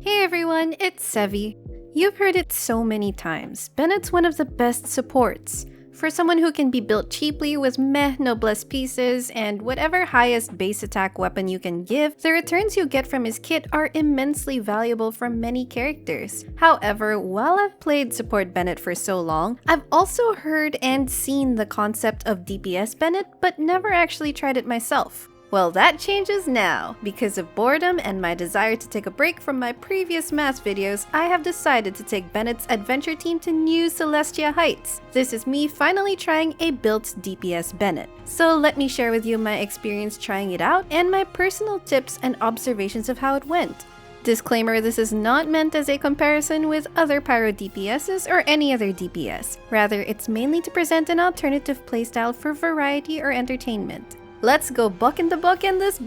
Hey everyone, it's Sevi. You've heard it so many times, Bennett's one of the best supports. For someone who can be built cheaply with meh noblesse pieces and whatever highest base attack weapon you can give, the returns you get from his kit are immensely valuable from many characters. However, while I've played support Bennett for so long, I've also heard and seen the concept of DPS Bennett, but never actually tried it myself. Well, that changes now. Because of boredom and my desire to take a break from my previous math videos, I have decided to take Bennett's adventure team to new Celestia heights. This is me finally trying a built DPS Bennett. So let me share with you my experience trying it out and my personal tips and observations of how it went. Disclaimer, this is not meant as a comparison with other Pyro DPSs or any other DPS. Rather, it's mainly to present an alternative playstyle for variety or entertainment. Let's go buck in this.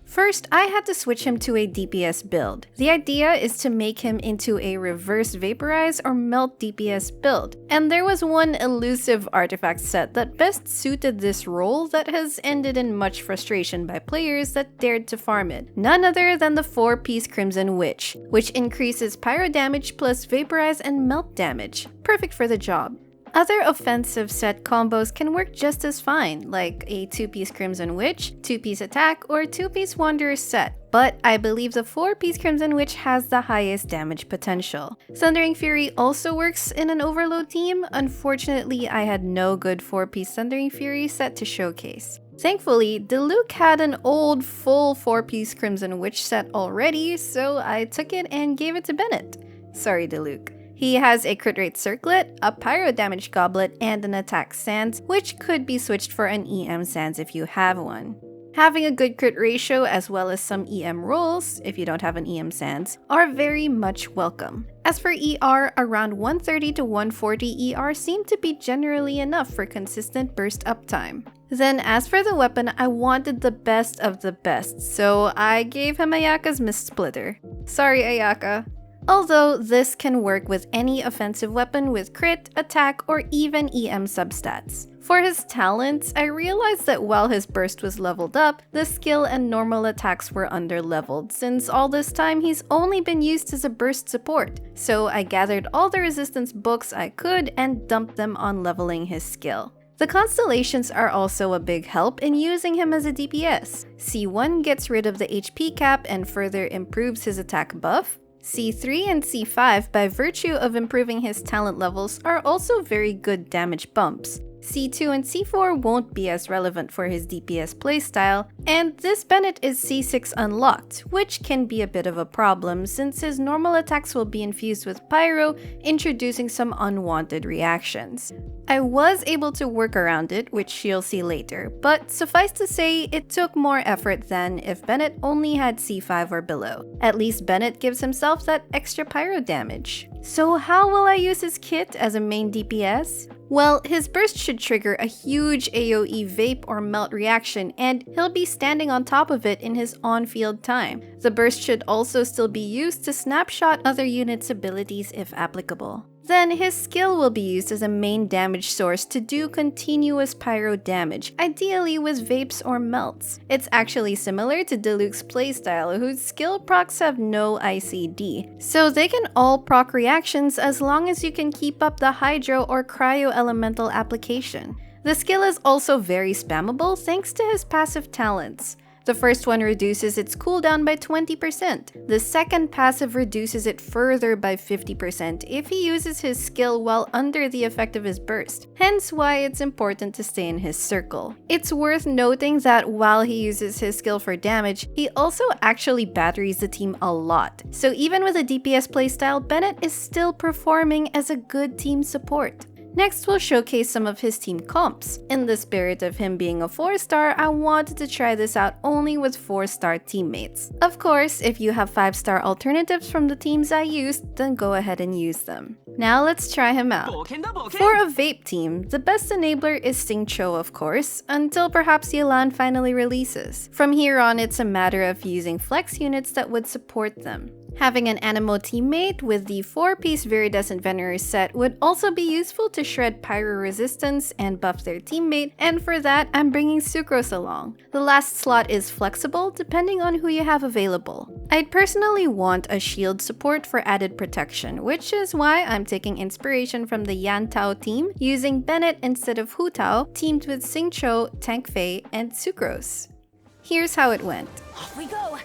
First, I had to switch him to a DPS build. The idea is to make him into a reverse vaporize or melt DPS build. And there was one elusive artifact set that best suited this role that has ended in much frustration by players that dared to farm it. None other than the 4-piece Crimson Witch, which increases pyro damage plus vaporize and melt damage. Perfect for the job. Other offensive set combos can work just as fine, like a 2-piece Crimson Witch, 2-piece Attack, or 2-piece Wanderer set, but I believe the 4-piece Crimson Witch has the highest damage potential. Thundering Fury also works in an overload team. Unfortunately, I had no good 4-piece Thundering Fury set to showcase. Thankfully, Diluc had an old full 4-piece Crimson Witch set already, so I took it and gave it to Bennett. Sorry, Diluc. He has a crit rate circlet, a pyro damage goblet, and an attack sands, which could be switched for an EM sands if you have one. Having a good crit ratio as well as some EM rolls, if you don't have an EM sands, are very much welcome. As for ER, around 130 to 140 ER seem to be generally enough for consistent burst uptime. Then as for the weapon, I wanted the best of the best, so I gave him Ayaka's Mistsplitter. Sorry, Ayaka. Although this can work with any offensive weapon with crit, attack, or even EM substats. For his talents, I realized that while his burst was leveled up, the skill and normal attacks were under-leveled, since all this time he's only been used as a burst support. So I gathered all the resistance books I could and dumped them on leveling his skill. The Constellations are also a big help in using him as a DPS. C1 gets rid of the HP cap and further improves his attack buff. C3 and C5, by virtue of improving his talent levels, are also very good damage bumps. C2 and C4 won't be as relevant for his DPS playstyle, and this Bennett is C6 unlocked, which can be a bit of a problem since his normal attacks will be infused with Pyro, introducing some unwanted reactions. I was able to work around it, which you'll see later, but suffice to say, it took more effort than if Bennett only had C5 or below. At least Bennett gives himself that extra Pyro damage. So how will I use his kit as a main DPS? Well, his burst should trigger a huge AoE Vape or Melt reaction, and he'll be standing on top of it in his on-field time. The burst should also still be used to snapshot other units' abilities if applicable. Then his skill will be used as a main damage source to do continuous pyro damage, ideally with vapes or melts. It's actually similar to Diluc's playstyle, whose skill procs have no ICD, so they can all proc reactions as long as you can keep up the hydro or cryo elemental application. The skill is also very spammable thanks to his passive talents. The first one reduces its cooldown by 20%. The second passive reduces it further by 50% if he uses his skill while under the effect of his burst, hence why it's important to stay in his circle. It's worth noting that while he uses his skill for damage, he also actually batteries the team a lot. So even with a DPS playstyle, Bennett is still performing as a good team support. Next, we'll showcase some of his team comps. In the spirit of him being a 4-star, I wanted to try this out only with 4-star teammates. Of course, if you have 5-star alternatives from the teams I used, then go ahead and use them. Now let's try him out. For a Vape team, the best enabler is Xingqiu, of course, until perhaps Yelan finally releases. From here on, it's a matter of using flex units that would support them. Having an Anemo teammate with the 4-piece Viridescent Venerer set would also be useful to shred Pyro resistance and buff their teammate, and for that, I'm bringing Sucrose along. The last slot is flexible depending on who you have available. I'd personally want a shield support for added protection, which is why I'm taking inspiration from the Yan Tao team, using Bennett instead of Hu Tao, teamed with Xingqiu, Tank Fei, and Sucrose. Here's how it went. Off we go!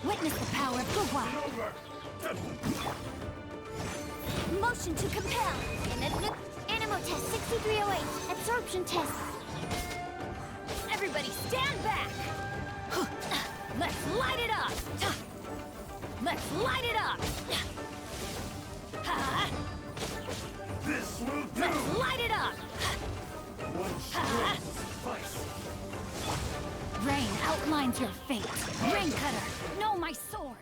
Witness the power of Gugwa! Motion to compel! Anemo test 6308! Absorption test! Everybody stand back! Let's light it up! Let's light it up! This will do! Let's light it up! Rain outlines your fate. Rain cutter, know my sword.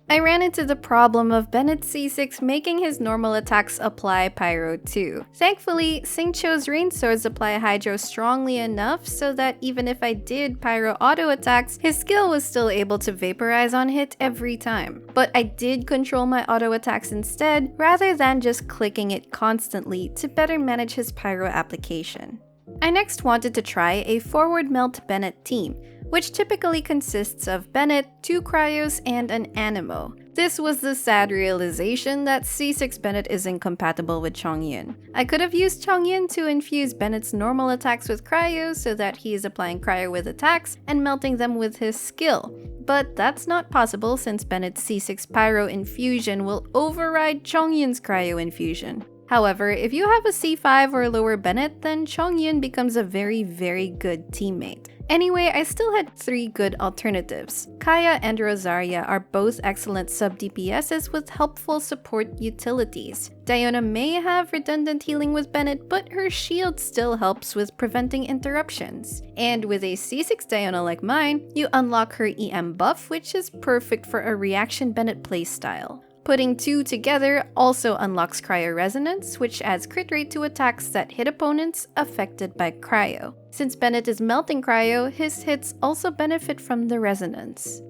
I ran into the problem of Bennett C6 making his normal attacks apply Pyro too. Thankfully, Xingqiu's rain swords apply Hydro strongly enough so that even if I did Pyro auto attacks, his skill was still able to vaporize on hit every time. But I did control my auto attacks instead, rather than just clicking it constantly to better manage his Pyro application. I next wanted to try a forward melt Bennett team, which typically consists of Bennett, 2 Cryos, and an Anemo. This was the sad realization that C6 Bennett is incompatible with Chongyun. I could have used Chongyun to infuse Bennett's normal attacks with Cryo so that he is applying Cryo with attacks and melting them with his skill. But that's not possible since Bennett's C6 Pyro infusion will override Chongyun's Cryo infusion. However, if you have a C5 or lower Bennett, then Chongyun becomes a very good teammate. Anyway, I still had 3 good alternatives. Kaya and Rosaria are both excellent sub-DPSs with helpful support utilities. Diona may have redundant healing with Bennett, but her shield still helps with preventing interruptions. And with a C6 Diona like mine, you unlock her EM buff, which is perfect for a reaction Bennett playstyle. Putting 2 together also unlocks Cryo Resonance, which adds crit rate to attacks that hit opponents affected by Cryo. Since Bennett is melting Cryo, his hits also benefit from the resonance.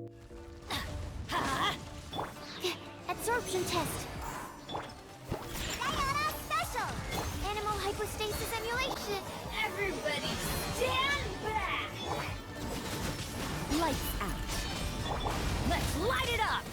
Absorption test! Diana Special! Animal hypostasis emulation! Everybody stand back! Lights out! Let's light it up!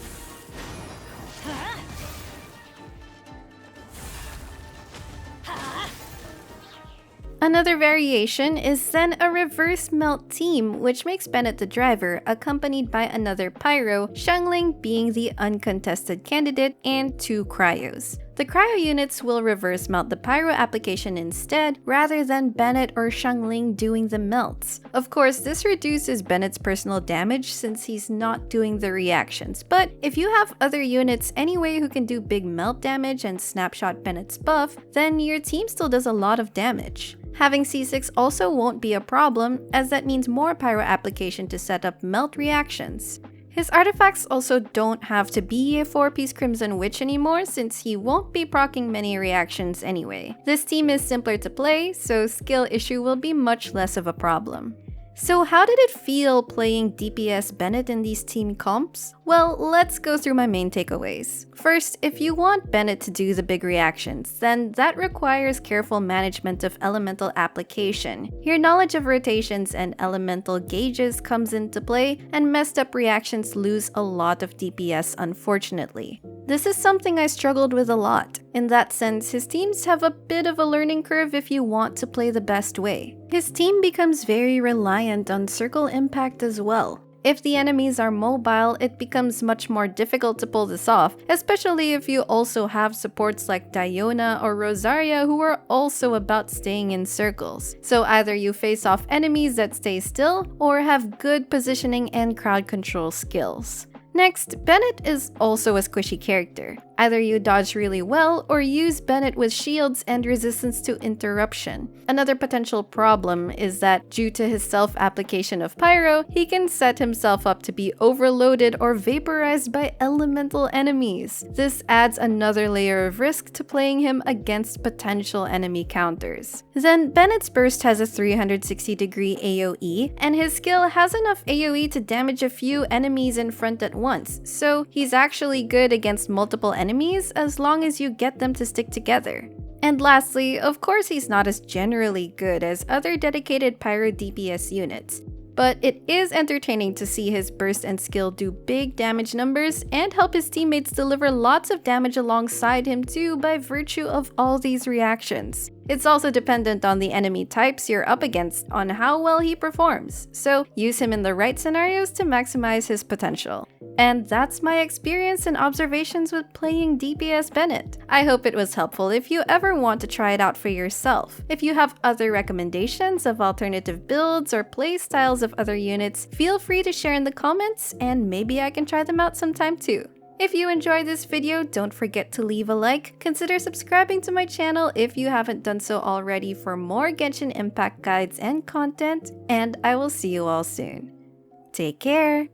Another variation is then a reverse melt team, which makes Bennett the driver, accompanied by another Pyro, Xiangling being the uncontested candidate, and 2 Cryos. The Cryo units will reverse melt the Pyro application instead, rather than Bennett or Xiangling doing the melts. Of course, this reduces Bennett's personal damage since he's not doing the reactions, but if you have other units anyway who can do big melt damage and snapshot Bennett's buff, then your team still does a lot of damage. Having C6 also won't be a problem, as that means more Pyro application to set up melt reactions. His artifacts also don't have to be a 4-piece Crimson Witch anymore since he won't be proccing many reactions anyway. This team is simpler to play, so skill issue will be much less of a problem. So how did it feel playing DPS Bennett in these team comps? Well, let's go through my main takeaways. First, if you want Bennett to do the big reactions, then that requires careful management of elemental application. Your knowledge of rotations and elemental gauges comes into play, and messed up reactions lose a lot of DPS unfortunately. This is something I struggled with a lot. In that sense, his teams have a bit of a learning curve if you want to play the best way. His team becomes very reliant on circle impact as well. If the enemies are mobile, it becomes much more difficult to pull this off, especially if you also have supports like Diona or Rosaria who are also about staying in circles. So either you face off enemies that stay still, or have good positioning and crowd control skills. Next, Bennett is also a squishy character. Either you dodge really well or use Bennett with shields and resistance to interruption. Another potential problem is that due to his self-application of pyro, he can set himself up to be overloaded or vaporized by elemental enemies. This adds another layer of risk to playing him against potential enemy counters. Then Bennett's burst has a 360-degree AoE, and his skill has enough AoE to damage a few enemies in front at once, so he's actually good against multiple enemies as long as you get them to stick together. And lastly, of course he's not as generally good as other dedicated pyro DPS units, but it is entertaining to see his burst and skill do big damage numbers and help his teammates deliver lots of damage alongside him too by virtue of all these reactions. It's also dependent on the enemy types you're up against on how well he performs, so use him in the right scenarios to maximize his potential. And that's my experience and observations with playing DPS Bennett. I hope it was helpful if you ever want to try it out for yourself. If you have other recommendations of alternative builds or playstyles of other units, feel free to share in the comments and maybe I can try them out sometime too. If you enjoyed this video, don't forget to leave a like, consider subscribing to my channel if you haven't done so already for more Genshin Impact guides and content, and I will see you all soon. Take care!